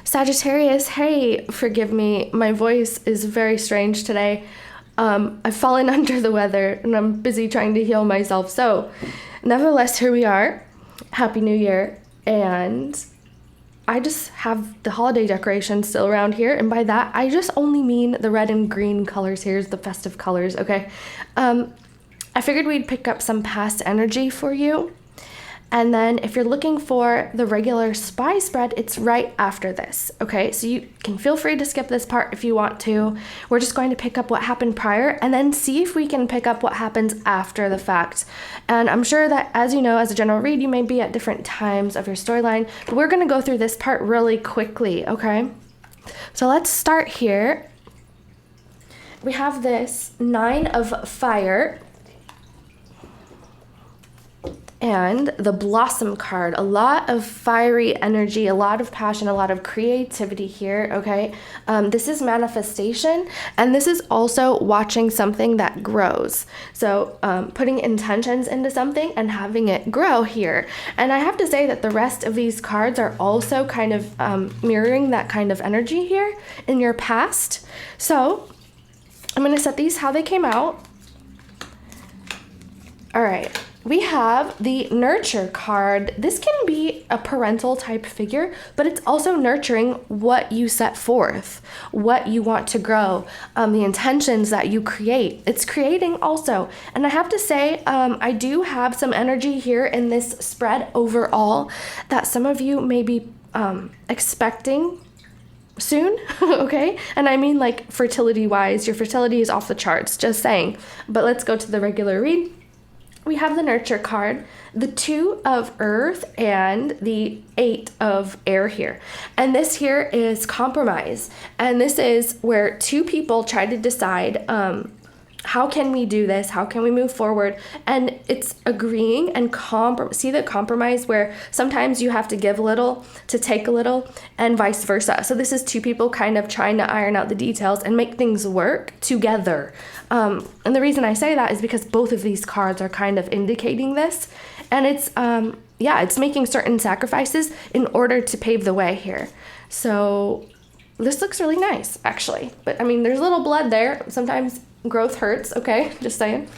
Sagittarius, hey, forgive me. My voice is very strange today. I've fallen under the weather and I'm busy trying to heal myself. So, nevertheless, here we are. Happy New Year. And I just have the holiday decorations still around here. And by that, I just only mean the red and green colors. Here's the festive colors, okay? I figured we'd pick up some past energy for you. And then if you're looking for the regular spy spread, it's right after this, okay? So you can feel free to skip this part if you want to. We're just going to pick up what happened prior and then see if we can pick up what happens after the fact. And I'm sure that, as you know, as a general read, you may be at different times of your storyline, but we're gonna go through this part really quickly, okay? So let's start here. We have this 9 of Fire, and the Blossom card. A lot of fiery energy, a lot of passion, a lot of creativity here, okay? This is manifestation, and this is also watching something that grows. So putting intentions into something and having it grow here. And I have to say that the rest of these cards are also kind of mirroring that kind of energy here in your past. So I'm going to set these how they came out. All right. We have the Nurture card. This can be a parental type figure, but it's also nurturing what you set forth, what you want to grow, the intentions that you create. It's creating also. And I have to say, I do have some energy here in this spread overall that some of you may be expecting soon, okay? And I mean like fertility-wise, your fertility is off the charts, just saying. But let's go to the regular read. We have the Nurture card, the 2 of Earth, and the 8 of Air here. And this here is compromise. And this is where two people try to decide, how can we do this? How can we move forward? And it's agreeing and see the compromise where sometimes you have to give a little to take a little and vice versa. So this is two people kind of trying to iron out the details and make things work together. And the reason I say that is because both of these cards are kind of indicating this. And it's, it's making certain sacrifices in order to pave the way here. So this looks really nice, actually. But I mean, there's a little blood there. Sometimes growth hurts, okay? Just saying.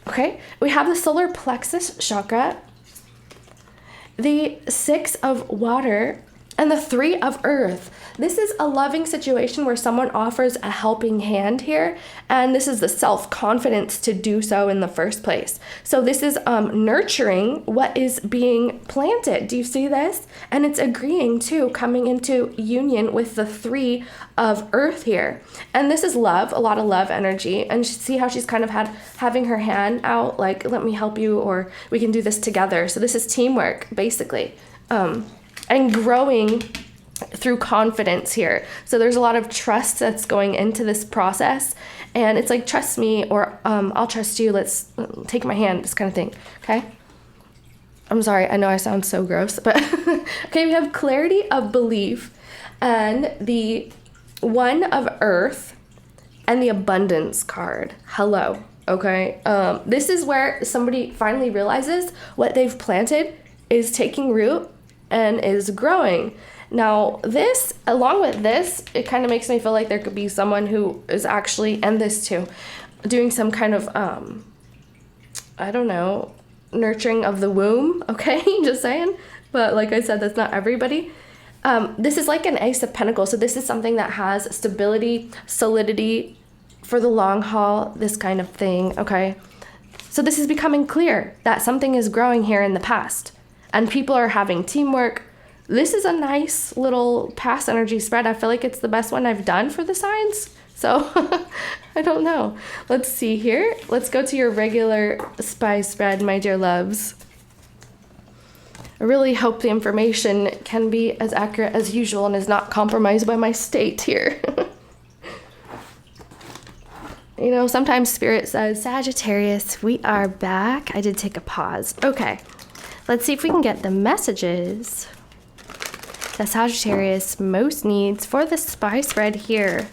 Okay, we have the solar plexus chakra, the 6 of Water, and the 3 of Earth. This is a loving situation where someone offers a helping hand here, and this is the self-confidence to do so in the first place. So this is nurturing what is being planted. Do you see this? And it's agreeing too, coming into union with the 3 of Earth here. And this is love, a lot of love energy. And see how she's kind of having her hand out, like, let me help you, or we can do this together. So this is teamwork, basically. And growing through confidence here. So there's a lot of trust that's going into this process. And it's like, trust me, or I'll trust you. Let's take my hand, this kind of thing. Okay? I'm sorry. I know I sound so gross, but okay, we have clarity of belief and the 1 of Earth and the Abundance card. Hello. Okay? This is where somebody finally realizes what they've planted is taking root and is growing. Now this, along with this, it kind of makes me feel like there could be someone who is actually, and this too, doing some kind of, I don't know, nurturing of the womb, okay? Just saying. But like I said, that's not everybody. This is like an Ace of Pentacles. So this is something that has stability, solidity for the long haul, this kind of thing, okay? So this is becoming clear that something is growing here in the past. And people are having teamwork. This is a nice little past energy spread. I feel like it's the best one I've done for the signs. So, I don't know. Let's see here. Let's go to your regular spy spread, my dear loves. I really hope the information can be as accurate as usual and is not compromised by my state here. You know, sometimes Spirit says, Sagittarius, we are back. I did take a pause. Okay. Let's see if we can get the messages that Sagittarius most needs for the spy spread here.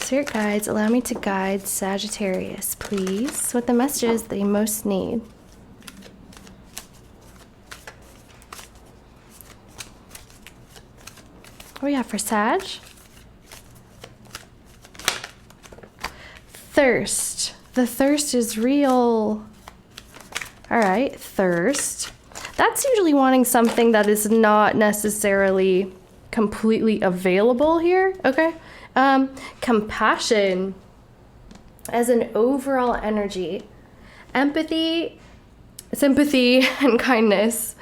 Spirit guides, allow me to guide Sagittarius, please, with the messages they most need. What do we have for Sag? Thirst. The thirst is real. All right, thirst. That's usually wanting something that is not necessarily completely available here, okay? Compassion as an overall energy. Empathy, sympathy, and kindness.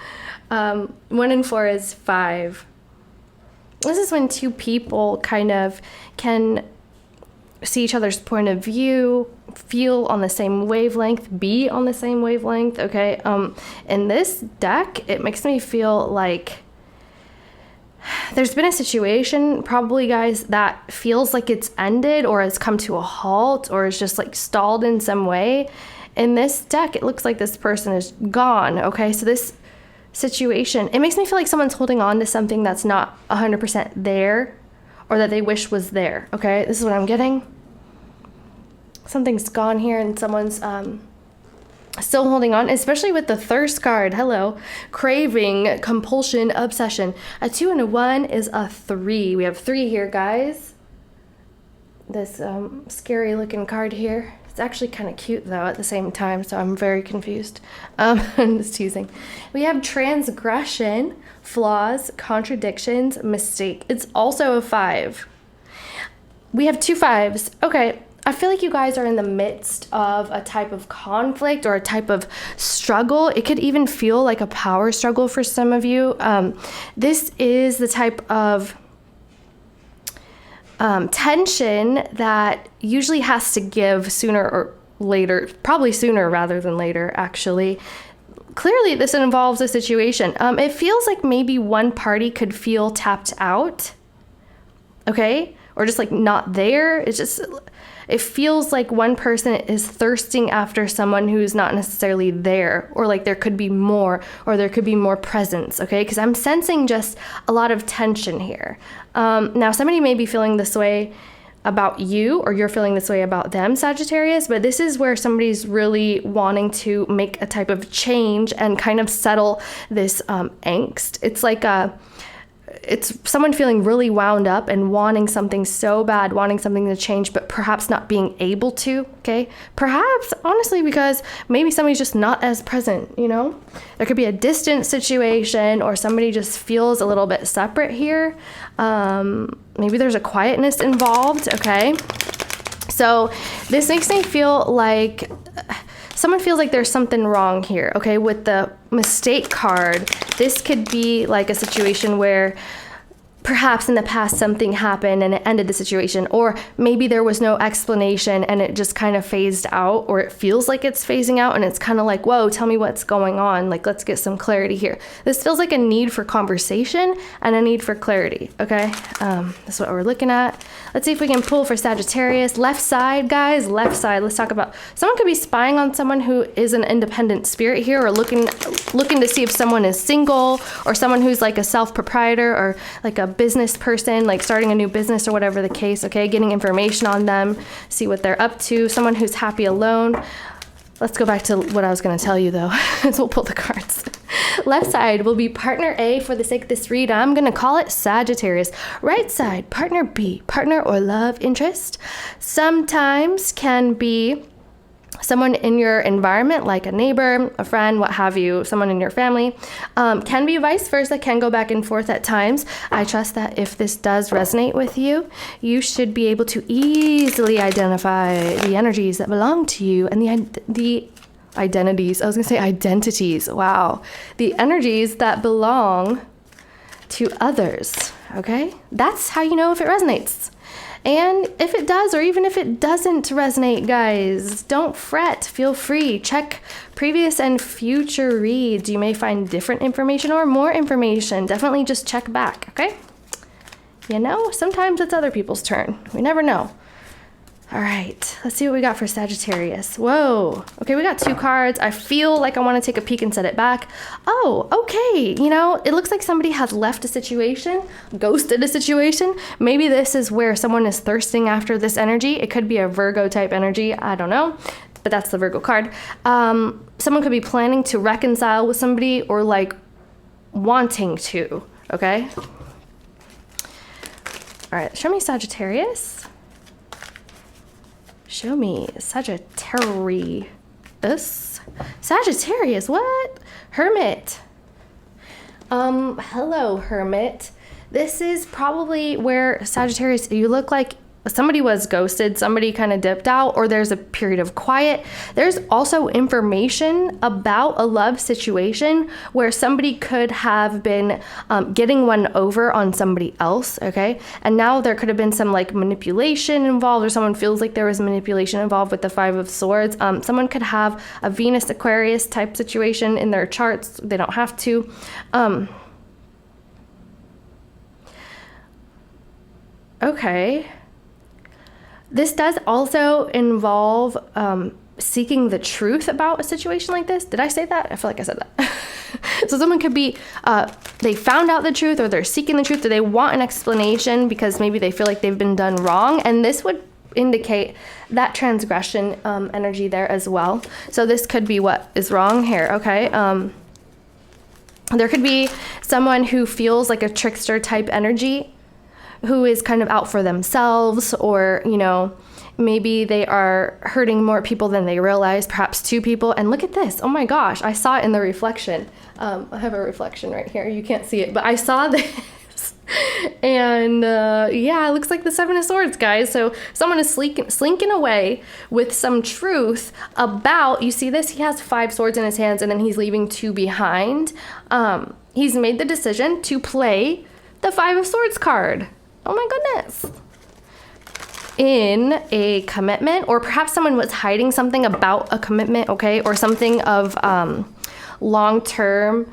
1 and 4 is 5. This is when two people kind of can see each other's point of view, feel on the same wavelength, be on the same wavelength, okay? In this deck, it makes me feel like there's been a situation, probably, guys, that feels like it's ended or has come to a halt or is just like stalled in some way. In this deck, it looks like this person is gone, okay? So this situation, it makes me feel like someone's holding on to something that's not 100% there or that they wish was there, okay? This is what I'm getting. Something's gone here and someone's still holding on, especially with the thirst card. Hello. Craving, compulsion, obsession. A 2 and a 1 is a 3. We have 3 here, guys. This scary looking card here. It's actually kind of cute, though, at the same time, so I'm very confused. I'm just teasing. We have transgression, flaws, contradictions, mistake. It's also a 5. We have 2 5s. Okay, I feel like you guys are in the midst of a type of conflict or a type of struggle. It could even feel like a power struggle for some of you. This is the type of tension that usually has to give sooner or later, probably sooner rather than later, actually. Clearly, this involves a situation. It feels like maybe one party could feel tapped out, okay? Or just like not there. It feels like one person is thirsting after someone who's not necessarily there, or like there could be more, or there could be more presence, okay? Because I'm sensing just a lot of tension here. Now, somebody may be feeling this way about you, or you're feeling this way about them, Sagittarius, but this is where somebody's really wanting to make a type of change and kind of settle this angst. It's like it's someone feeling really wound up and wanting something so bad, wanting something to change, but perhaps not being able to, okay? Perhaps, honestly, because maybe somebody's just not as present, you know? There could be a distant situation or somebody just feels a little bit separate here. Maybe there's a quietness involved, okay? So this makes me feel like someone feels like there's something wrong here, okay? With the mistake card, this could be like a situation where perhaps in the past something happened and it ended the situation, or maybe there was no explanation and it just kind of phased out, or it feels like it's phasing out and it's kind of like, whoa, tell me what's going on. Like, let's get some clarity here. This feels like a need for conversation and a need for clarity, okay? That's what we're looking at. Let's see if we can pull for Sagittarius. Left side, guys, left side. Let's talk about, someone could be spying on someone who is an independent spirit here, or looking to see if someone is single, or someone who's like a self-proprietor or like a business person, like starting a new business or whatever the case, okay? Getting information on them, see what they're up to. Someone who's happy alone. Let's go back to what I was going to tell you, though. So we'll pull the cards. Left side will be partner A for the sake of this read. I'm going to call it Sagittarius. Right side, partner B, partner or love interest. Sometimes can be someone in your environment, like a neighbor, a friend, what have you, someone in your family. Can be vice versa, can go back and forth at times. I trust that if this does resonate with you, you should be able to easily identify the energies that belong to you and the identities. I was going to say identities. Wow. The energies that belong to others. Okay? That's how you know if it resonates. And if it does, or even if it doesn't resonate, guys, don't fret. Feel free. Check previous and future reads. You may find different information or more information. Definitely just check back, okay? You know, sometimes it's other people's turn. We never know. All right, let's see what we got for Sagittarius. Whoa. Okay, we got 2 cards. I feel like I want to take a peek and set it back. Oh, okay. You know, it looks like somebody has left a situation, ghosted a situation. Maybe this is where someone is thirsting after this energy. It could be a Virgo type energy. I don't know, but that's the Virgo card. Someone could be planning to reconcile with somebody, or like wanting to, okay? All right, show me Sagittarius. Show me Sagittarius. Sagittarius, what? Hermit. Hello, Hermit. This is probably where Sagittarius, you look like somebody was ghosted, somebody kind of dipped out, or there's a period of quiet. There's also information about a love situation where somebody could have been getting one over on somebody else, okay? And now there could have been some like manipulation involved, or someone feels like there was manipulation involved with the Five of Swords. Someone could have a Venus Aquarius type situation in their charts. They don't have to. Okay. This does also involve seeking the truth about a situation like this. Did I say that? I feel like I said that. So someone could be, they found out the truth, or they're seeking the truth, or they want an explanation because maybe they feel like they've been done wrong. And this would indicate that transgression energy there as well. So this could be what is wrong here, okay? There could be someone who feels like a trickster type energy, who is kind of out for themselves, or, you know, maybe they are hurting more people than they realize, perhaps two people. And look at this. Oh my gosh, I saw it in the reflection. I have a reflection right here. You can't see it, but I saw this. And yeah, it looks like the Seven of Swords, guys. So someone is slinking away with some truth about, you see this? He has 5 swords in his hands, and then he's leaving 2 behind. He's made the decision to play the 5 of Swords card. Oh my goodness. In a commitment, or perhaps someone was hiding something about a commitment, okay? Or something of long-term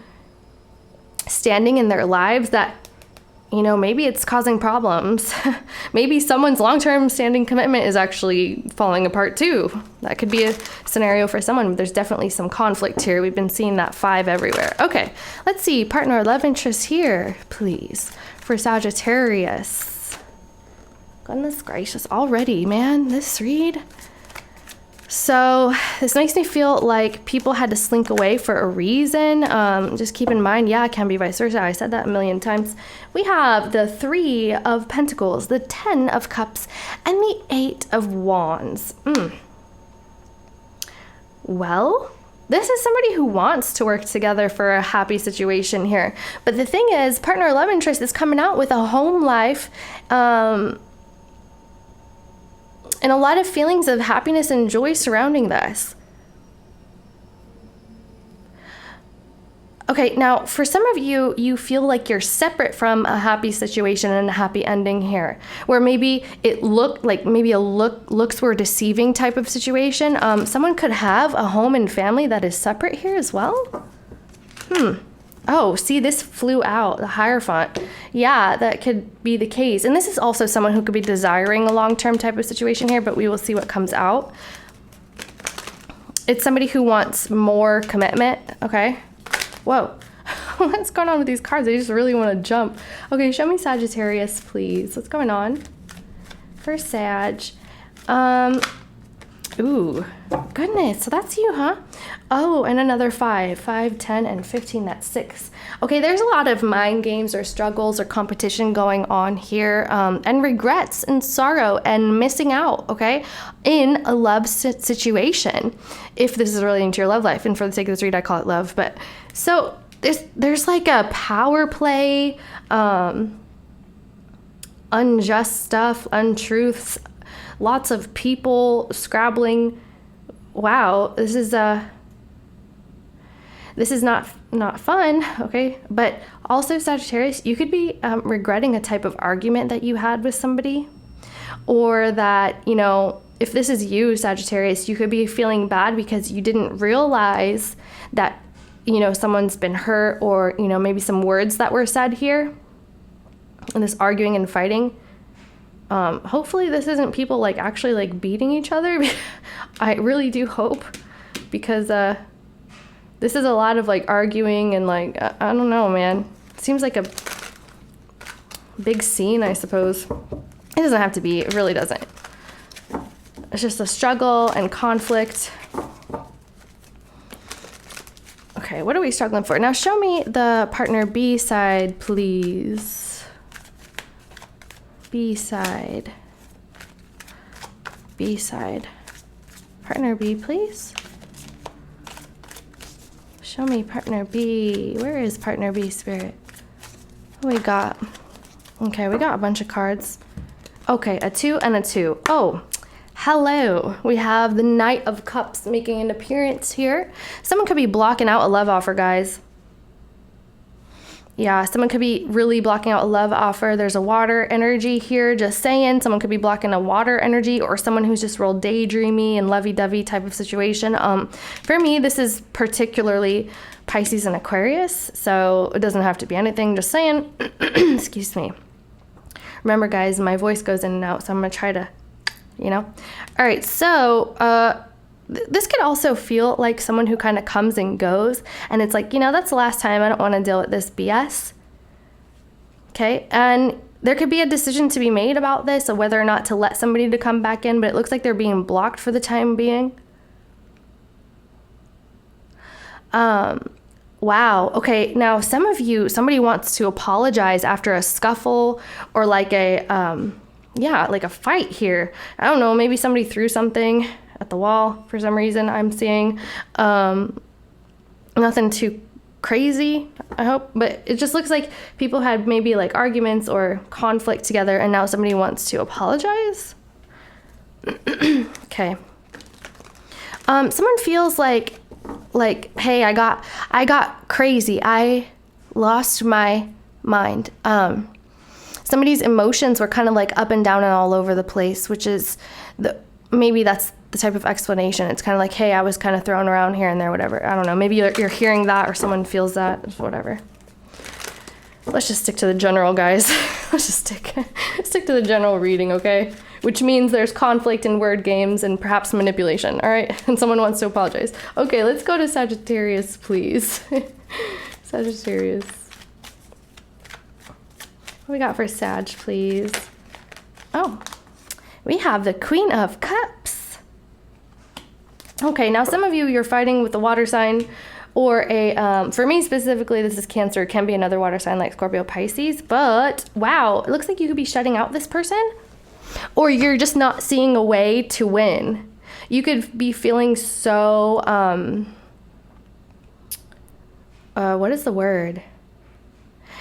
standing in their lives that, you know, maybe it's causing problems. Maybe someone's long-term standing commitment is actually falling apart too. That could be a scenario for someone. There's definitely some conflict here. We've been seeing that 5 everywhere. Okay, let's see. Partner or love interest here, please, for Sagittarius. Goodness gracious, already, man, this read. So this makes me feel like people had to slink away for a reason. Just keep in mind, yeah, it can be vice versa. I said that a million times. We have the 3 of Pentacles, the 10 of Cups, and the 8 of Wands. Well, this is somebody who wants to work together for a happy situation here. But the thing is, partner or love interest is coming out with a home life, and a lot of feelings of happiness and joy surrounding this. Okay, now for some of you, you feel like you're separate from a happy situation and a happy ending here, where maybe it looked like looks were deceiving type of situation. Someone could have a home and family that is separate here as well. Oh, see, this flew out, the Hierophant. Yeah, that could be the case. And this is also someone who could be desiring a long-term type of situation here, but we will see what comes out. It's somebody who wants more commitment, okay? Whoa, what's going on with these cards? I just really want to jump. Okay, show me Sagittarius, please. What's going on for Sag? Ooh, goodness, so that's you, huh? Oh, and another 5, 5, 10, and 15, that's 6. Okay, there's a lot of mind games or struggles or competition going on here, and regrets and sorrow and missing out, okay, in a love situation, if this is relating to your love life. And for the sake of this read, I call it love. But so there's like a power play, unjust stuff, untruths, lots of people scrabbling. Wow, this is not fun, okay? But also, Sagittarius, you could be regretting a type of argument that you had with somebody, or that, you know, if this is you, Sagittarius, you could be feeling bad because you didn't realize that, you know, someone's been hurt, or, you know, maybe some words that were said here in this arguing and fighting. Hopefully this isn't people like actually like beating each other. I really do hope, because this is a lot of like arguing and like, I don't know, man. It seems like a big scene, I suppose. It doesn't have to be, it really doesn't. It's just a struggle and conflict. Okay, what are we struggling for? Now show me the partner B side, please. B side. B side. Partner B, please. Show me partner B. Where is partner B, Spirit? What we got? Okay, we got a bunch of cards. Okay, a 2 and a 2. Oh, hello. We have the Knight of Cups making an appearance here. Someone could be blocking out a love offer, guys. Yeah, someone could be really blocking out a love offer. There's a water energy here, just saying. Someone could be blocking a water energy, or someone who's just real daydreamy and lovey-dovey type of situation. For me, this is particularly Pisces and Aquarius, so it doesn't have to be anything, just saying. Excuse me. Remember, guys, my voice goes in and out, so I'm going to try to, you know. All right, so this could also feel like someone who kind of comes and goes, and it's like, you know, that's the last time. I don't want to deal with this BS. Okay, and there could be a decision to be made about this, of whether or not to let somebody to come back in, but it looks like they're being blocked for the time being. Wow. Okay, now some of you, somebody wants to apologize after a scuffle or like a, yeah, like a fight here. I don't know, maybe somebody threw something at the wall for some reason, I'm seeing. Nothing too crazy, I hope, but it just looks like people had maybe like arguments or conflict together, and now somebody wants to apologize. Okay. Someone feels like, hey, I got crazy. I lost my mind. Somebody's emotions were kind of like up and down and all over the place, which is maybe that's the type of explanation. It's kind of like, hey, I was kind of thrown around here and there, whatever. I don't know. Maybe you're hearing that, or someone feels that, whatever. Let's just stick to the general, guys. Let's just stick to the general reading, okay? Which means there's conflict in word games and perhaps manipulation, all right? And someone wants to apologize. Okay, let's go to Sagittarius, please. Sagittarius. What we got for Sag, please? Oh, we have the Queen of Cups. Okay, now some of you, you're fighting with the water sign, or a, for me specifically, this is Cancer. It can be another water sign like Scorpio, Pisces, but wow, it looks like you could be shutting out this person, or you're just not seeing a way to win. You could be feeling so, what is the word?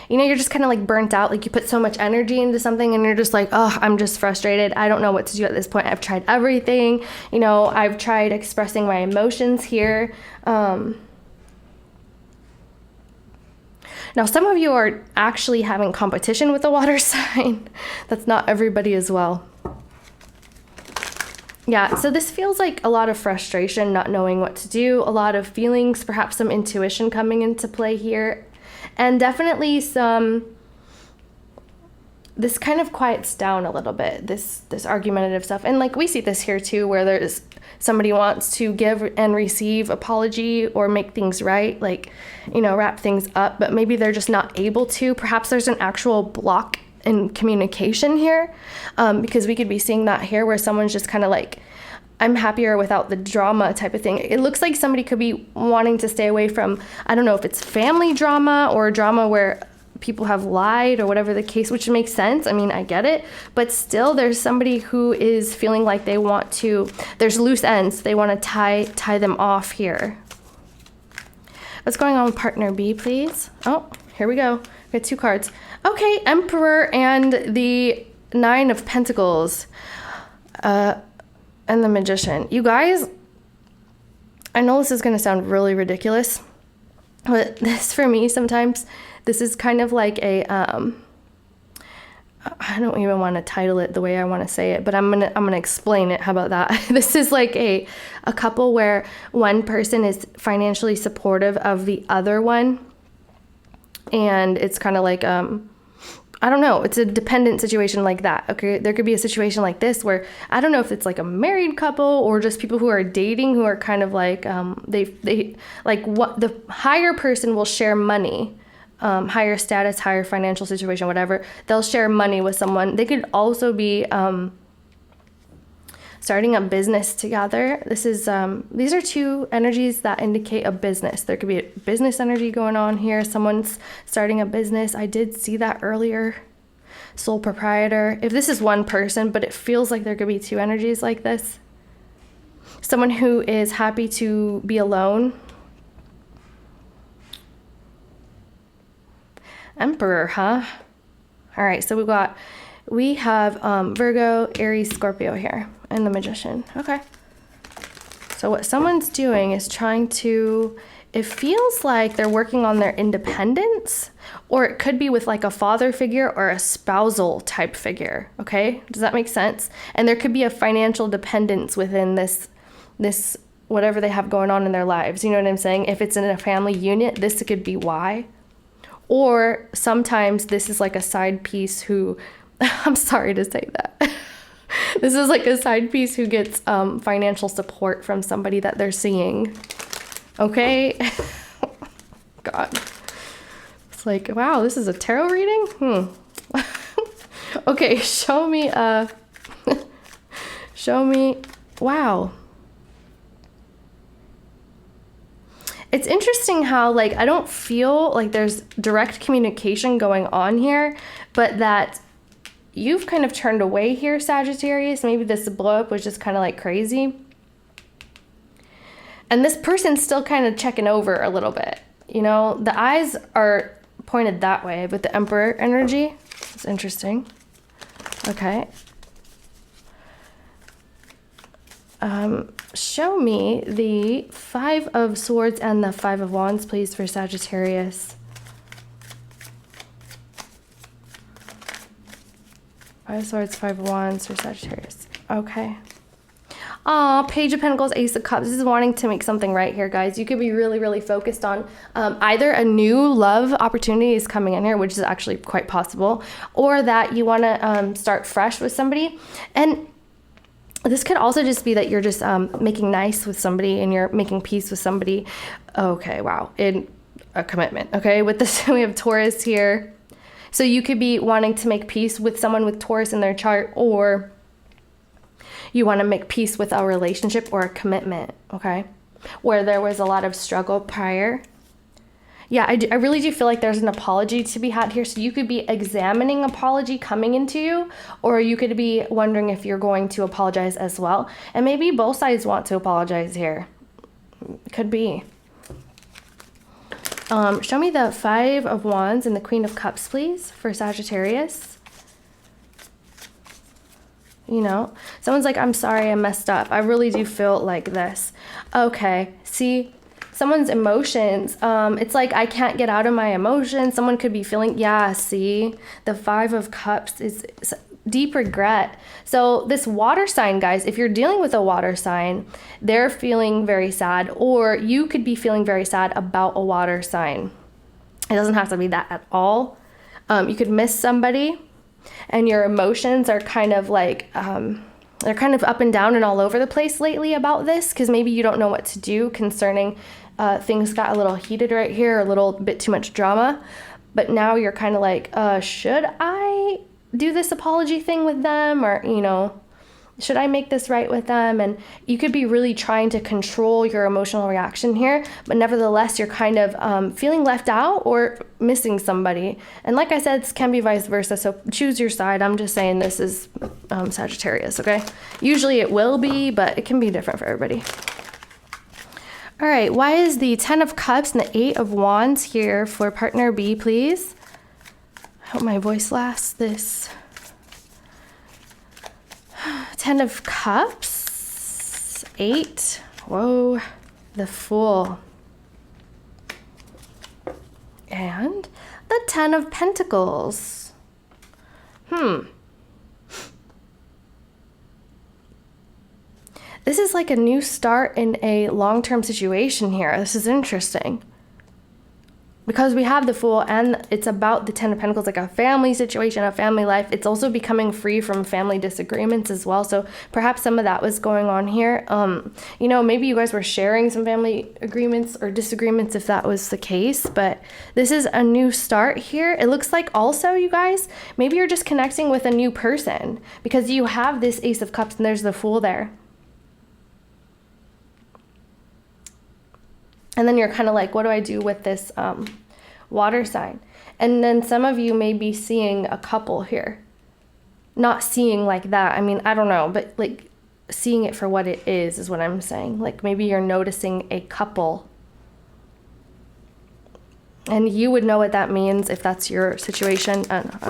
You know, you're just kind of like burnt out, like you put so much energy into something and you're just like, oh, I'm just frustrated. I don't know what to do at this point. I've tried everything. You know, I've tried expressing my emotions here. Now, some of you are actually having competition with the water sign. That's not everybody as well. Yeah, so this feels like a lot of frustration, not knowing what to do, a lot of feelings, perhaps some intuition coming into play here. And definitely this kind of quiets down a little bit, this argumentative stuff. And like we see this here too, where there's somebody wants to give and receive apology or make things right, like, you know, wrap things up, but maybe they're just not able to. Perhaps there's an actual block in communication here, because we could be seeing that here where someone's just kind of like, I'm happier without the drama type of thing. It looks like somebody could be wanting to stay away from, I don't know if it's family drama or drama where people have lied or whatever the case, which makes sense. I mean, I get it. But still, there's somebody who is feeling like they want to, there's loose ends. They want to tie them off here. What's going on with partner B, please? Oh, here we go. We got 2 cards. Okay, Emperor and the 9 of Pentacles. And the Magician. You guys, I know this is going to sound really ridiculous, but this for me sometimes, this is kind of like a, I don't even want to title it the way I want to say it, but I'm gonna explain it. How about that? This is like a couple where one person is financially supportive of the other one, and it's kind of like, I don't know, it's a dependent situation like that. Okay, there could be a situation like this where I don't know if it's like a married couple or just people who are dating who are kind of like they like what the higher person will share money, higher status, higher financial situation, whatever. They'll share money with someone. They could also be starting a business together. This is these are 2 energies that indicate a business. There could be a business energy going on here. Someone's starting a business. I did see that earlier. sole proprietor. If this is one person, but it feels like there could be two energies like this. Someone who is happy to be alone. Emperor, huh? All right, so we have Virgo, Aries, Scorpio here, and the Magician. Okay. So what someone's doing is trying to, it feels like they're working on their independence, or it could be with like a father figure or a spousal type figure. Okay, does that make sense? And there could be a financial dependence within this whatever they have going on in their lives. You know what I'm saying? If it's in a family unit, this could be why. Or sometimes this is like a side piece who, I'm sorry to say that. This is like a side piece who gets financial support from somebody that they're seeing. Okay? God. It's like, wow, this is a tarot reading? Okay, show me, wow. It's interesting how, like, I don't feel like there's direct communication going on here, but that you've kind of turned away here, Sagittarius. Maybe this blow up was just kind of like crazy. And this person's still kind of checking over a little bit. You know, the eyes are pointed that way with the Emperor energy. It's interesting. Okay. Show me the Five of Swords and the Five of Wands, please, for Sagittarius. Five of Swords, Five of Wands for Sagittarius. Okay. Aw, Page of Pentacles, Ace of Cups. This is wanting to make something right here, guys. You could be really, really focused on either a new love opportunity is coming in here, which is actually quite possible, or that you want to start fresh with somebody. And this could also just be that you're just making nice with somebody and you're making peace with somebody. Okay, wow. In a commitment, okay? With this, we have Taurus here. So you could be wanting to make peace with someone with Taurus in their chart, or you want to make peace with a relationship or a commitment, okay? Where there was a lot of struggle prior. Yeah, I really do feel like there's an apology to be had here. So you could be examining apology coming into you, or you could be wondering if you're going to apologize as well. And maybe both sides want to apologize here. Could be. Show me the Five of Wands and the Queen of Cups, please, for Sagittarius. You know, someone's like, I'm sorry, I messed up. I really do feel like this. Okay, see, someone's emotions. It's like, I can't get out of my emotions. Someone could be feeling, yeah, see, the Five of Cups is deep regret. So this water sign, guys, if you're dealing with a water sign, they're feeling very sad, or you could be feeling very sad about a water sign. It doesn't have to be that at all. You could miss somebody, and your emotions are kind of like, they're kind of up and down and all over the place lately about this, because maybe you don't know what to do concerning things got a little heated right here, a little bit too much drama. But now you're kind of like, should I do this apology thing with them? Or, you know, should I make this right with them? And you could be really trying to control your emotional reaction here, but nevertheless, you're kind of feeling left out or missing somebody. And like I said, this can be vice versa, so choose your side. I'm just saying this is Sagittarius, okay? Usually it will be, but it can be different for everybody. All right, why is the Ten of Cups and the Eight of Wands here for partner B, please? I hope my voice lasts this. Ten of Cups, 8, whoa, the Fool, and the Ten of Pentacles. This is like a new start in a long-term situation here. This is interesting. Because we have the Fool, and it's about the Ten of Pentacles, like a family situation, a family life. It's also becoming free from family disagreements as well. So perhaps some of that was going on here. You know, maybe you guys were sharing some family agreements or disagreements if that was the case. But this is a new start here. It looks like also, you guys, maybe you're just connecting with a new person, because you have this Ace of Cups and there's the Fool there. And then you're kind of like, what do I do with this water sign? And then some of you may be seeing a couple here. not seeing like that. I mean, I don't know, but like seeing it for what it is what I'm saying. Like maybe you're noticing a couple, and you would know what that means if that's your situation. And I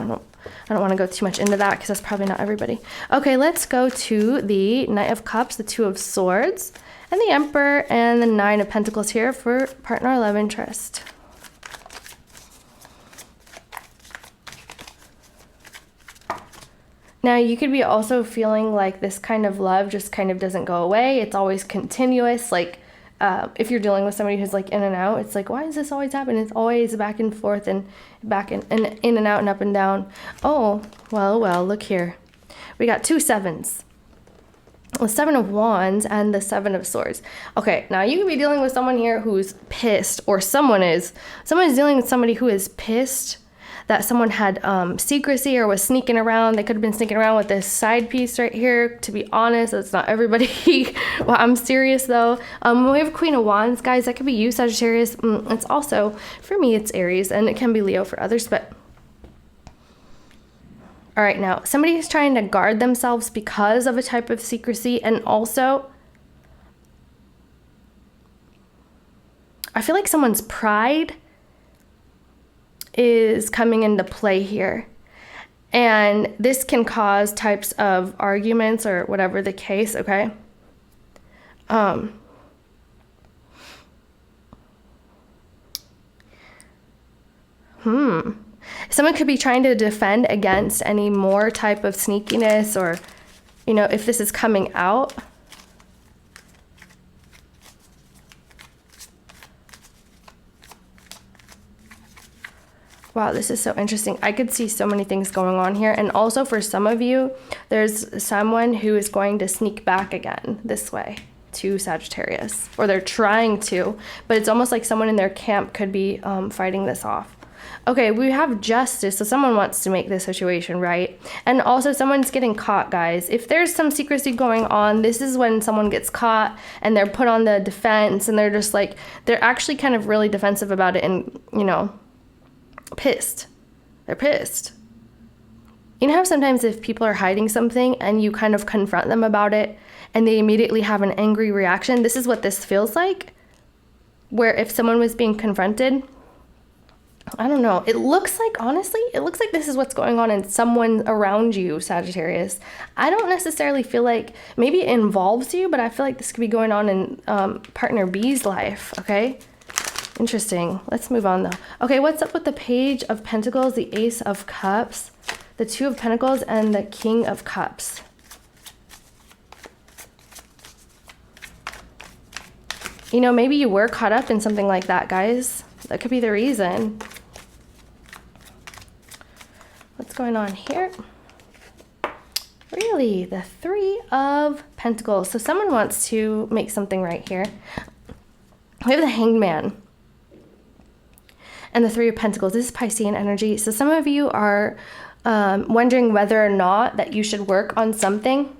don't want to go too much into that because that's probably not everybody. Okay, let's go to the Knight of Cups, the Two of Swords, and the Emperor, and the Nine of Pentacles here for partner or love interest. Now, you could be also feeling like this kind of love just kind of doesn't go away. It's always continuous. Like, if you're dealing with somebody who's like in and out, it's like, why does this always happen? It's always back and forth and back and in and out and up and down. Oh, well, look here. We got 2 sevens. The 7 of Wands and the 7 of Swords. Okay, now you could be dealing with someone here who's pissed, or someone is dealing with somebody who is pissed that someone had secrecy or was sneaking around. They could have been sneaking around with this side piece right here. To be honest, it's not everybody. Well, I'm serious though. We have Queen of Wands, guys. That could be you, Sagittarius. It's also, for me, it's Aries, and it can be Leo for others, but all right, now, somebody is trying to guard themselves because of a type of secrecy, and also, I feel like someone's pride is coming into play here. And this can cause types of arguments or whatever the case, okay? Someone could be trying to defend against any more type of sneakiness, or, you know, if this is coming out. Wow, this is so interesting. I could see so many things going on here. And also for some of you, there's someone who is going to sneak back again this way to Sagittarius, or they're trying to, but it's almost like someone in their camp could be fighting this off. Okay, we have Justice, so someone wants to make this situation right. And also someone's getting caught, guys. If there's some secrecy going on, this is when someone gets caught and they're put on the defense, and they're just like, they're actually kind of really defensive about it, and, you know, pissed. They're pissed. You know how sometimes if people are hiding something and you kind of confront them about it and they immediately have an angry reaction? This is what this feels like. Where if someone was being confronted, I don't know. It looks like, honestly, it looks like this is what's going on in someone around you, Sagittarius. I don't necessarily feel like, maybe it involves you, but I feel like this could be going on in partner B's life, okay? Interesting. Let's move on, though. Okay, what's up with the Page of Pentacles, the Ace of Cups, the Two of Pentacles, and the King of Cups? You know, maybe you were caught up in something like that, guys. That could be the reason. What's going on here? Really, the Three of Pentacles. So someone wants to make something right here. We have the Hanged Man and the Three of Pentacles. This is Piscean energy. So some of you are wondering whether or not that you should work on something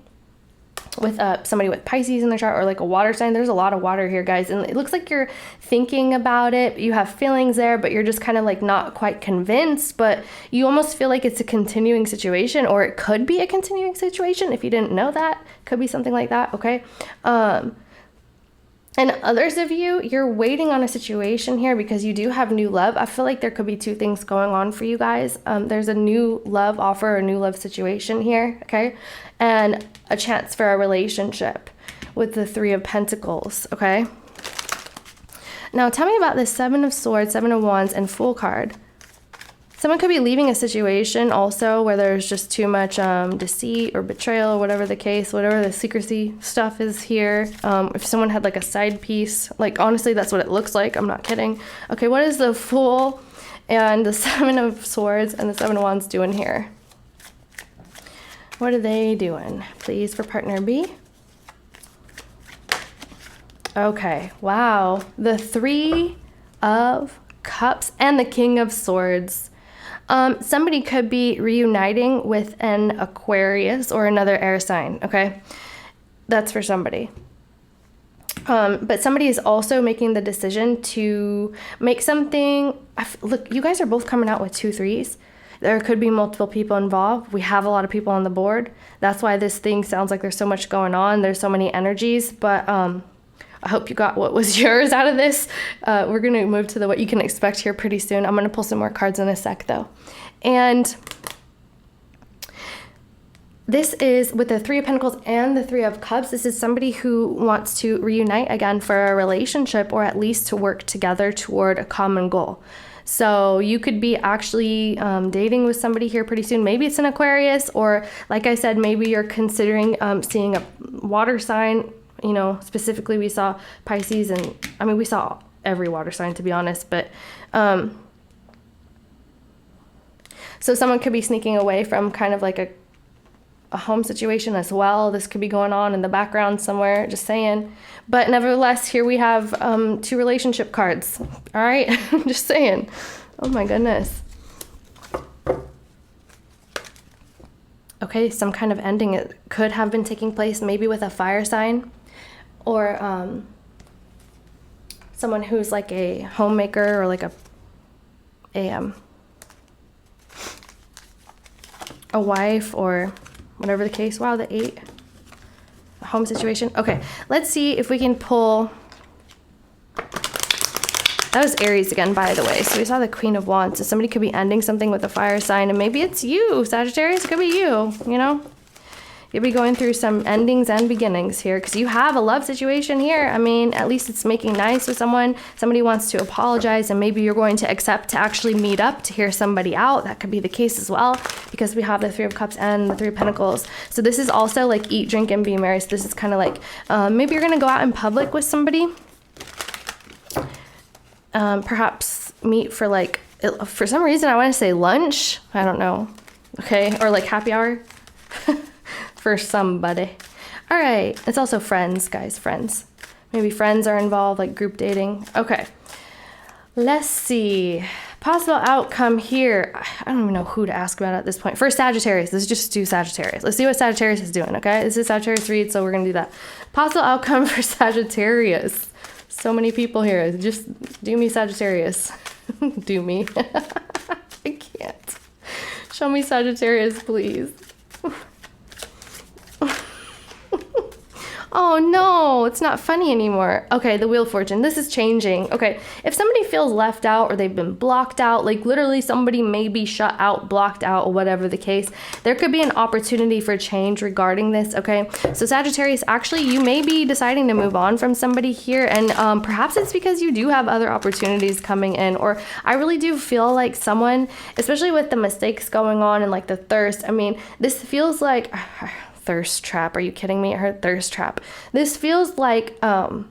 with somebody with Pisces in the chart, or like a water sign. There's a lot of water here, guys, and it looks like you're thinking about it. You have feelings there, but you're just kind of like not quite convinced, but you almost feel like it's a continuing situation, or it could be a continuing situation. If you didn't know that, could be something like that, okay? And others of you, you're waiting on a situation here because you do have new love. I feel like there could be two things going on for you guys. There's a new love offer, a new love situation here, okay? And a chance for a relationship with the Three of Pentacles, okay? Now, tell me about this Seven of Swords, Seven of Wands, and Fool card. Someone could be leaving a situation also where there's just too much deceit or betrayal, or whatever the case, whatever the secrecy stuff is here. If someone had like a side piece, like honestly, that's what it looks like. I'm not kidding. Okay, what is the Fool and the Seven of Swords and the Seven of Wands doing here? What are they doing? Please, for partner B. Okay, wow. The Three of Cups and the King of Swords. Somebody could be reuniting with an Aquarius or another air sign, okay? That's for somebody. But somebody is also making the decision to make something. Look, you guys are both coming out with 2 threes. There could be multiple people involved. We have a lot of people on the board. That's why this thing sounds like there's so much going on. There's so many energies, but I hope you got what was yours out of this. We're going to move to what you can expect here pretty soon. I'm going to pull some more cards in a sec, though. And this is with the Three of Pentacles and the Three of Cups. This is somebody who wants to reunite again for a relationship, or at least to work together toward a common goal. So you could be actually dating with somebody here pretty soon. Maybe it's an Aquarius, or like I said, maybe you're considering seeing a water sign. You know, specifically we saw Pisces, and I mean, we saw every water sign, to be honest, but so someone could be sneaking away from kind of like a home situation as well. This could be going on in the background somewhere, just saying. But nevertheless, here we have 2 relationship cards. All right, just saying. Oh my goodness. Okay, some kind of ending. It could have been taking place maybe with a fire sign, or someone who's like a homemaker, or like a wife, or whatever the case. Wow, the 8. A home situation. Okay, let's see if we can pull. That was Aries again, by the way. So we saw the Queen of Wands. So somebody could be ending something with a fire sign, and maybe it's you, Sagittarius. It could be you, you know? You'll be going through some endings and beginnings here, because you have a love situation here. I mean, at least it's making nice with someone. Somebody wants to apologize, and maybe you're going to accept to actually meet up to hear somebody out. That could be the case as well, because we have the Three of Cups and the Three of Pentacles. So this is also like eat, drink, and be merry. So this is kind of like maybe you're going to go out in public with somebody. Perhaps meet for like, for some reason I want to say lunch. I don't know. Okay, or like happy hour. For somebody. All right, it's also friends, guys, friends. Maybe friends are involved, like group dating. Okay, let's see. Possible outcome here. I don't even know who to ask about at this point. First, Sagittarius. Let's just do Sagittarius. Let's see what Sagittarius is doing, okay? This is Sagittarius read, so we're gonna do that. Possible outcome for Sagittarius. So many people here. Just do me, Sagittarius. Do me. I can't. Show me Sagittarius, please. Oh no, it's not funny anymore. Okay, the Wheel of Fortune. This is changing. Okay, if somebody feels left out, or they've been blocked out, like literally somebody may be shut out, blocked out, or whatever the case, there could be an opportunity for change regarding this, okay? So Sagittarius, actually, you may be deciding to move on from somebody here, and perhaps it's because you do have other opportunities coming in, or I really do feel like someone, especially with the mistakes going on and like the thirst, I mean, this feels like... thirst trap. Are you kidding me? I heard thirst trap. This feels like, you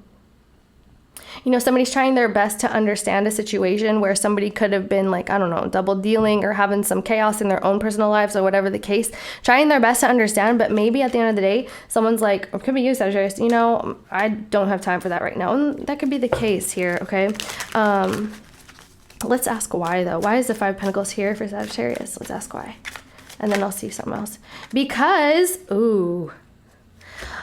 know, somebody's trying their best to understand a situation where somebody could have been like, I don't know, double dealing or having some chaos in their own personal lives or whatever the case, trying their best to understand, but maybe at the end of the day, someone's like, it could be you, Sagittarius, you know, I don't have time for that right now. And that could be the case here, okay? Let's ask why though. Why is the Five of Pentacles here for Sagittarius? Let's ask why. And then I'll see something else. Because, ooh.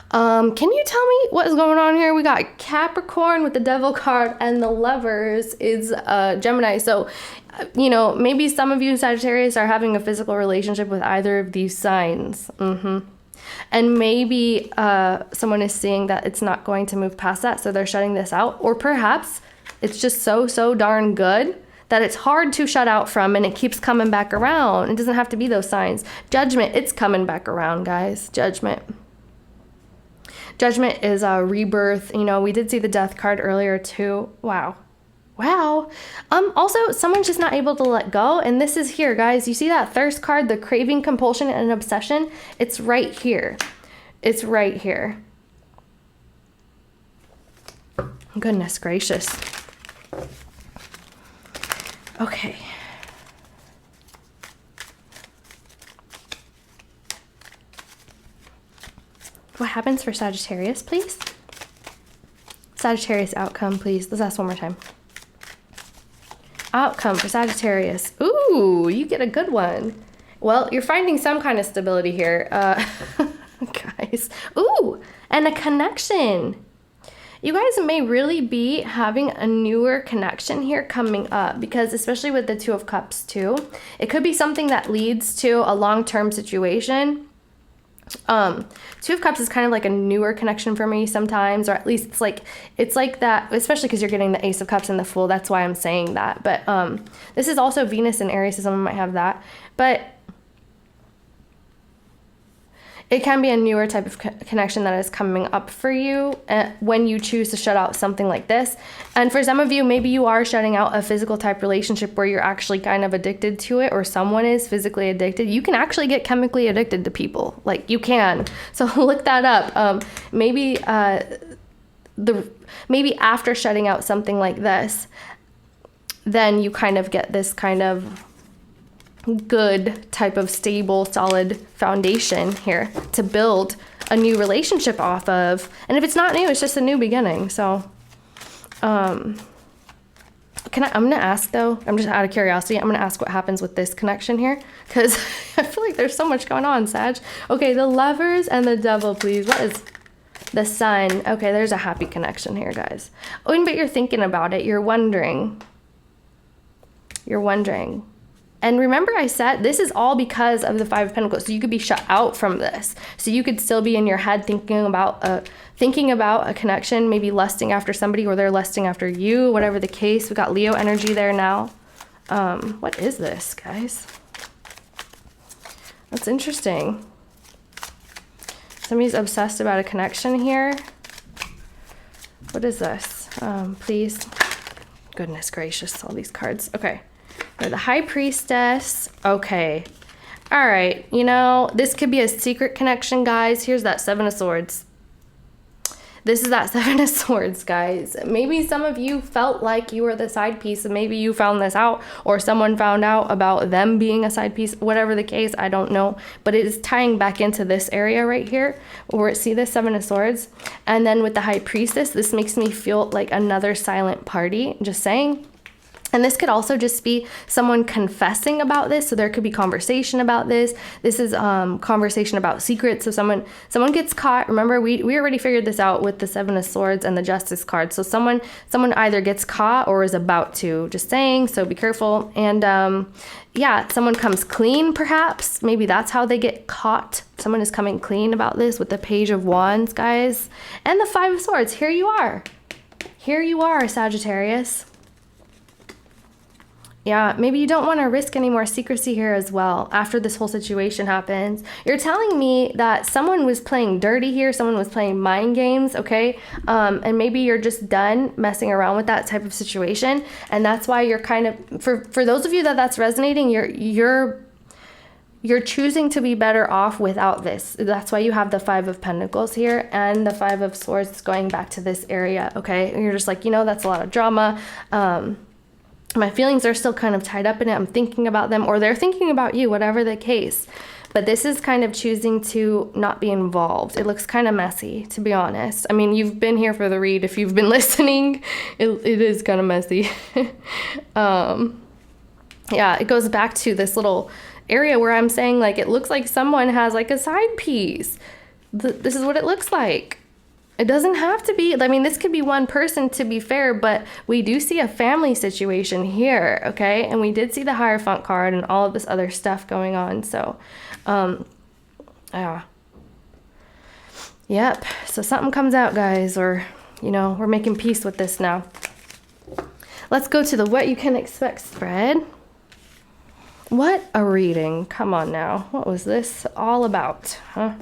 Can you tell me what's going on here? We got Capricorn with the Devil card, and the Lovers is Gemini. So, you know, maybe some of you Sagittarius are having a physical relationship with either of these signs. And maybe someone is seeing that it's not going to move past that, so they're shutting this out. Or perhaps it's just so darn good that it's hard to shut out from, and it keeps coming back around. It doesn't have to be those signs. Judgment, it's coming back around, guys. Judgment. Judgment is a rebirth. You know, we did see the Death card earlier too. Wow. Also, someone's just not able to let go, and this is here, guys. You see that Thirst card, the craving, compulsion, and obsession? It's right here. It's right here. Goodness gracious. Okay. What happens for Sagittarius, please? Sagittarius outcome, please. Let's ask one more time. Outcome for Sagittarius. Ooh, you get a good one. Well, you're finding some kind of stability here, guys. Ooh, and a connection. You guys may really be having a newer connection here coming up, because especially with the Two of Cups too, it could be something that leads to a long-term situation. Two of Cups is kind of like a newer connection for me sometimes, or at least it's like that, especially because you're getting the Ace of Cups and the Fool. That's why I'm saying that. But this is also Venus and Aries, so someone might have that. But it can be a newer type of connection that is coming up for you when you choose to shut out something like this. And for some of you, maybe you are shutting out a physical type relationship where you're actually kind of addicted to it, or someone is physically addicted. You can actually get chemically addicted to people. Like, you can. So look that up. Maybe after shutting out something like this, then you kind of get this kind of good type of stable, solid foundation here to build a new relationship off of. And if it's not new, it's just a new beginning. So I'm gonna ask though, I'm just out of curiosity, I'm gonna ask what happens with this connection here, because I feel like there's so much going on, Sag. Okay, the Lovers and the Devil, please. What is the Sun? Okay, there's a happy connection here, guys. Oh, but you're thinking about it, you're wondering. And remember, I said this is all because of the Five of Pentacles. So you could be shut out from this. So you could still be in your head thinking about a connection, maybe lusting after somebody, or they're lusting after you, whatever the case. We got Leo energy there now. What is this, guys? That's interesting. Somebody's obsessed about a connection here. What is this? Please. Goodness gracious, all these cards. Okay. The High Priestess. Okay. All right. You know, this could be a secret connection, guys. Here's that Seven of Swords. This is that Seven of Swords, guys. Maybe some of you felt like you were the side piece, and maybe you found this out, or someone found out about them being a side piece. Whatever the case, I don't know. But it is tying back into this area right here, where see this Seven of Swords. And then with the High Priestess, this makes me feel like another silent party. Just saying. And this could also just be someone confessing about this. So there could be conversation about this. This is conversation about secrets. So someone gets caught. Remember, we already figured this out with the Seven of Swords and the Justice card. So someone either gets caught or is about to. Just saying. So be careful. And yeah, someone comes clean, perhaps. Maybe that's how they get caught. Someone is coming clean about this with the Page of Wands, guys. And the Five of Swords. Here you are. Here you are, Sagittarius. Yeah, maybe you don't want to risk any more secrecy here as well after this whole situation happens. You're telling me that someone was playing dirty here, someone was playing mind games, okay? And maybe you're just done messing around with that type of situation, and that's why you're kind of, for those of you that's resonating, you're choosing to be better off without this. That's why you have the Five of Pentacles here and the Five of Swords going back to this area, okay? And you're just like, you know, that's a lot of drama. My feelings are still kind of tied up in it. I'm thinking about them, or they're thinking about you, whatever the case. But this is kind of choosing to not be involved. It looks kind of messy, to be honest. I mean, you've been here for the read. If you've been listening, it is kind of messy. Yeah, it goes back to this little area where I'm saying, like, it looks like someone has like a side piece. This is what it looks like. It doesn't have to be, I mean, this could be one person, to be fair, but we do see a family situation here, okay? And we did see the Hierophant card and all of this other stuff going on. So, yeah. Yep. So something comes out, guys, or, you know, we're making peace with this now. Let's go to the What You Can Expect spread. What a reading. Come on now. What was this all about? Huh?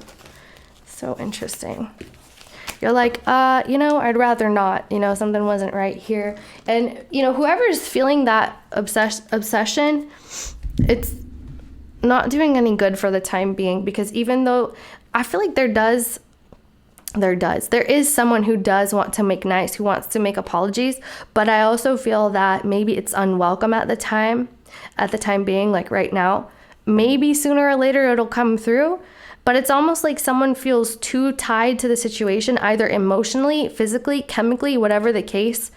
So interesting. You're like, you know, I'd rather not, you know, something wasn't right here. And, you know, whoever's feeling that obsession, it's not doing any good for the time being, because even though I feel like there is someone who does want to make nice, who wants to make apologies, but I also feel that maybe it's unwelcome at the time being, like right now. Maybe sooner or later it'll come through. But it's almost like someone feels too tied to the situation, either emotionally, physically, chemically, whatever the case,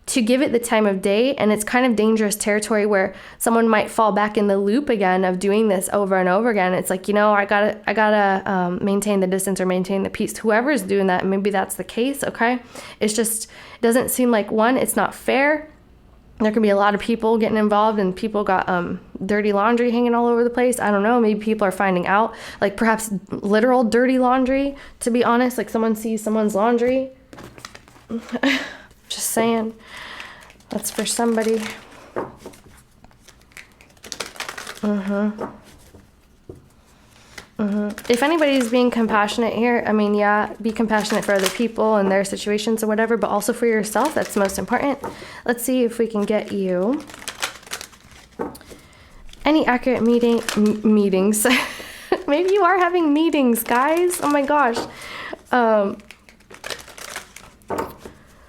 to give it the time of day, and it's kind of dangerous territory where someone might fall back in the loop again of doing this over and over again. It's like, I gotta maintain the distance or maintain the peace. Whoever is doing that, maybe that's the case, okay? It's just, it doesn't seem like, one, it's not fair. There can be a lot of people getting involved, and people got dirty laundry hanging all over the place. I don't know. Maybe people are finding out, like perhaps literal dirty laundry, to be honest. Like someone sees someone's laundry. Just saying. That's for somebody. If anybody's being compassionate here, I mean, yeah, be compassionate for other people and their situations or whatever, but also for yourself. That's the most important. Let's see if we can get you any accurate meetings. Maybe you are having meetings, guys. Oh my gosh.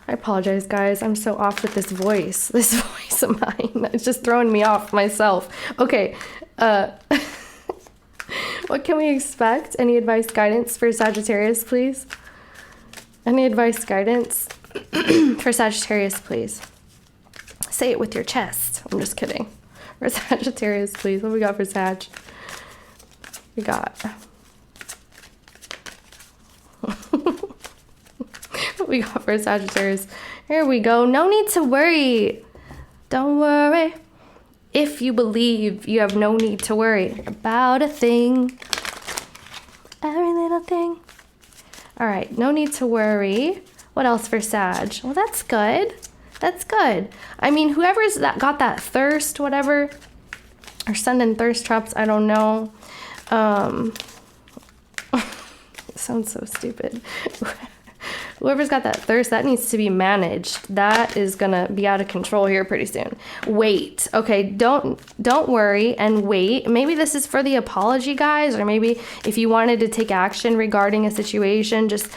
I apologize, guys. I'm so off with this voice. This voice of mine. It's just throwing me off myself. Okay. What can we expect? Any advice, guidance for Sagittarius, please? Any advice, guidance for Sagittarius, please? Say it with your chest. I'm just kidding. For Sagittarius, please. What we got for Sag? We got... What we got for Sagittarius? Here we go. No need to worry. Don't worry. If you believe, you have no need to worry about a thing. Every little thing. All right, no need to worry. What else for Sag? Well, that's good. That's good. I mean, whoever's got that thirst, whatever, or sending thirst traps, I don't know. It sounds so stupid. Whoever's got that thirst, that needs to be managed. That is gonna be out of control here pretty soon. Wait. Okay, don't worry and wait. Maybe this is for the apology, guys, or maybe if you wanted to take action regarding a situation, just,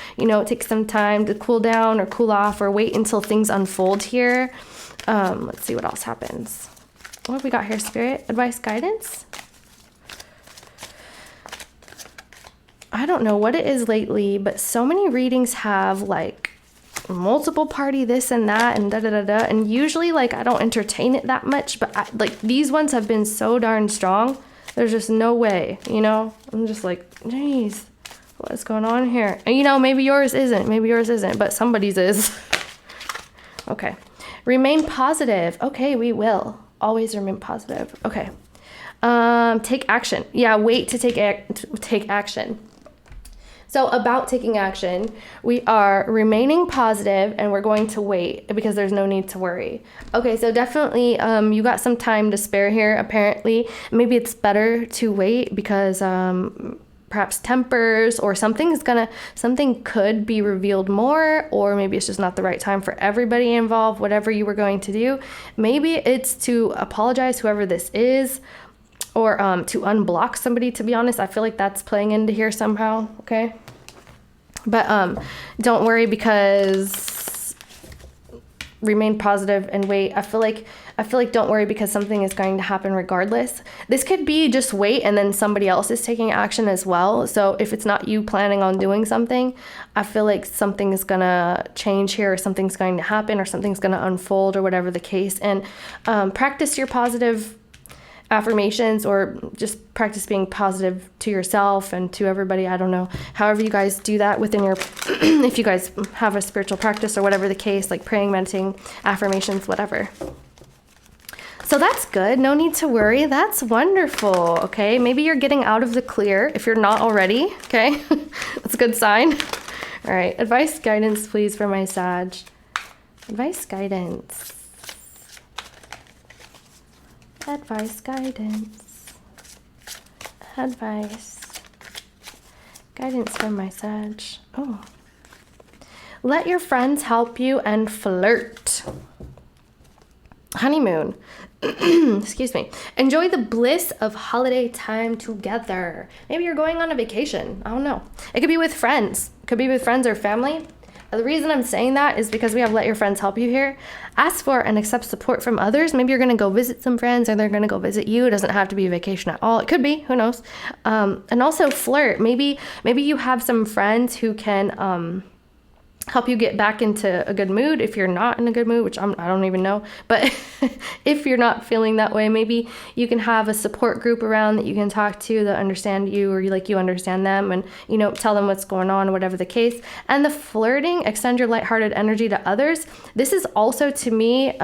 take some time to cool down or cool off or wait until things unfold here. Let's see what else happens. What have we got here, Spirit? Advice, guidance? I don't know what it is lately, but so many readings have like multiple party this and that and da-da-da-da. And usually like I don't entertain it that much, but these ones have been so darn strong. There's just no way, I'm just like, geez, what is going on here? And maybe yours isn't, but somebody's is. Okay. Remain positive. Okay, we will always remain positive. Okay. Take action. Yeah, wait to take action. So about taking action, we are remaining positive and we're going to wait because there's no need to worry. Okay, so definitely you got some time to spare here, apparently. Maybe it's better to wait because perhaps tempers or something could be revealed more, or maybe it's just not the right time for everybody involved, whatever you were going to do. Maybe it's to apologize, whoever this is, or to unblock somebody, to be honest. I feel like that's playing into here somehow, okay? But don't worry because remain positive and wait. I feel like don't worry because something is going to happen regardless. This could be just wait and then somebody else is taking action as well. So if it's not you planning on doing something, I feel like something is going to change here, or something's going to happen, or something's going to unfold, or whatever the case. And practice your positive affirmations, or just practice being positive to yourself and to everybody. I don't know, however you guys do that within your if you guys have a spiritual practice or whatever the case, like praying, meditating, affirmations, whatever. So that's good. No need to worry. That's wonderful. Okay, maybe you're getting out of the clear if you're not already. Okay. That's a good sign. All right, advice, guidance, please, for my Sag. Advice, guidance. Advice, guidance. Advice. Guidance from my Sag. Oh. Let your friends help you and flirt. Honeymoon. Excuse me. Enjoy the bliss of holiday time together. Maybe you're going on a vacation. I don't know. It could be with friends. It could be with friends or family. The reason I'm saying that is because we have let your friends help you here. Ask for and accept support from others. Maybe you're going to go visit some friends, or they're going to go visit you. It doesn't have to be a vacation at all. It could be. Who knows? And also flirt. Maybe you have some friends who can help you get back into a good mood if you're not in a good mood, which I don't even know. But if you're not feeling that way, maybe you can have a support group around that you can talk to that understand you, or you understand them, and, tell them what's going on, whatever the case. And the flirting, extend your lighthearted energy to others. This is also, to me,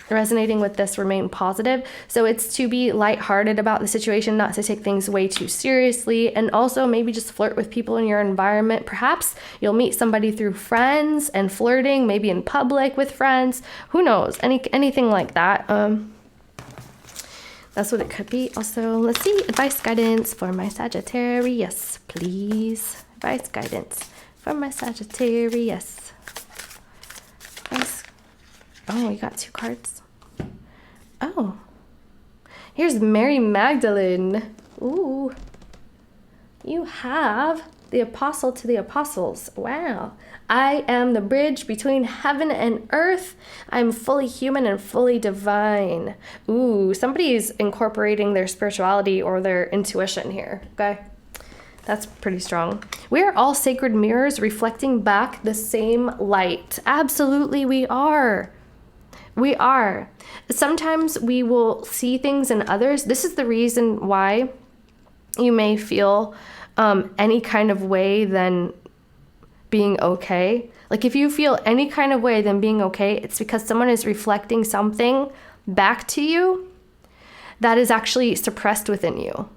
resonating with this remain positive. So it's to be lighthearted about the situation, not to take things way too seriously, and also maybe just flirt with people in your environment. Perhaps you'll meet somebody through friends and flirting, maybe in public with friends, who knows, anything like that. That's what it could be. Also, let's see, advice, guidance for my Sagittarius, please. Advice, guidance for my Sagittarius. Advice. Oh, we got 2 cards. Oh, here's Mary Magdalene. Ooh, you have the Apostle to the Apostles. Wow. I am the bridge between heaven and earth. I'm fully human and fully divine. Ooh, somebody's incorporating their spirituality or their intuition here, okay? That's pretty strong. We are all sacred mirrors reflecting back the same light. Absolutely, we are. We are. Sometimes we will see things in others. This is the reason why you may feel any kind of way than being okay. Like if you feel any kind of way than being okay, it's because someone is reflecting something back to you that is actually suppressed within you.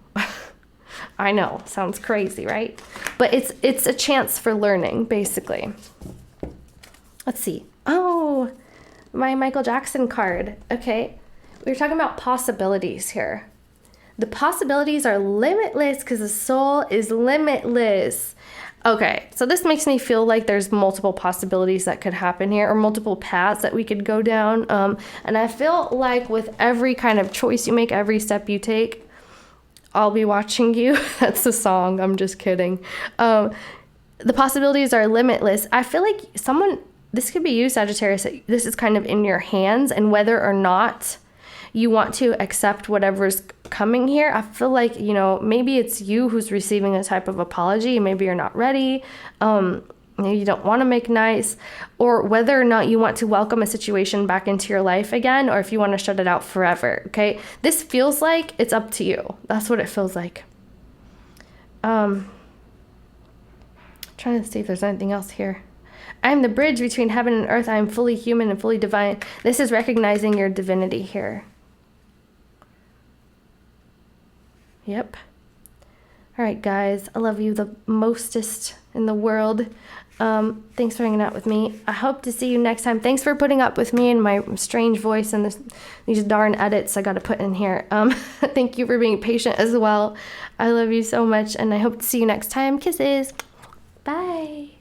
I know, sounds crazy, right? But it's a chance for learning, basically. Let's see. Oh, my Michael Jackson card. Okay, we were talking about possibilities here. The possibilities are limitless because the soul is limitless. Okay, so this makes me feel like there's multiple possibilities that could happen here, or multiple paths that we could go down. And I feel like with every kind of choice you make, every step you take, I'll be watching you. That's the song. I'm just kidding. The possibilities are limitless. I feel like this could be you, Sagittarius. This is kind of in your hands, and whether or not you want to accept whatever's coming here. I feel like, maybe it's you who's receiving a type of apology. Maybe you're not ready. Maybe you don't want to make nice, or whether or not you want to welcome a situation back into your life again, or if you want to shut it out forever. Okay. This feels like it's up to you. That's what it feels like. Trying to see if there's anything else here. I am the bridge between heaven and earth. I am fully human and fully divine. This is recognizing your divinity here. Yep. All right, guys. I love you the mostest in the world. Thanks for hanging out with me. I hope to see you next time. Thanks for putting up with me and my strange voice and these darn edits I got to put in here. Thank you for being patient as well. I love you so much, and I hope to see you next time. Kisses. Bye.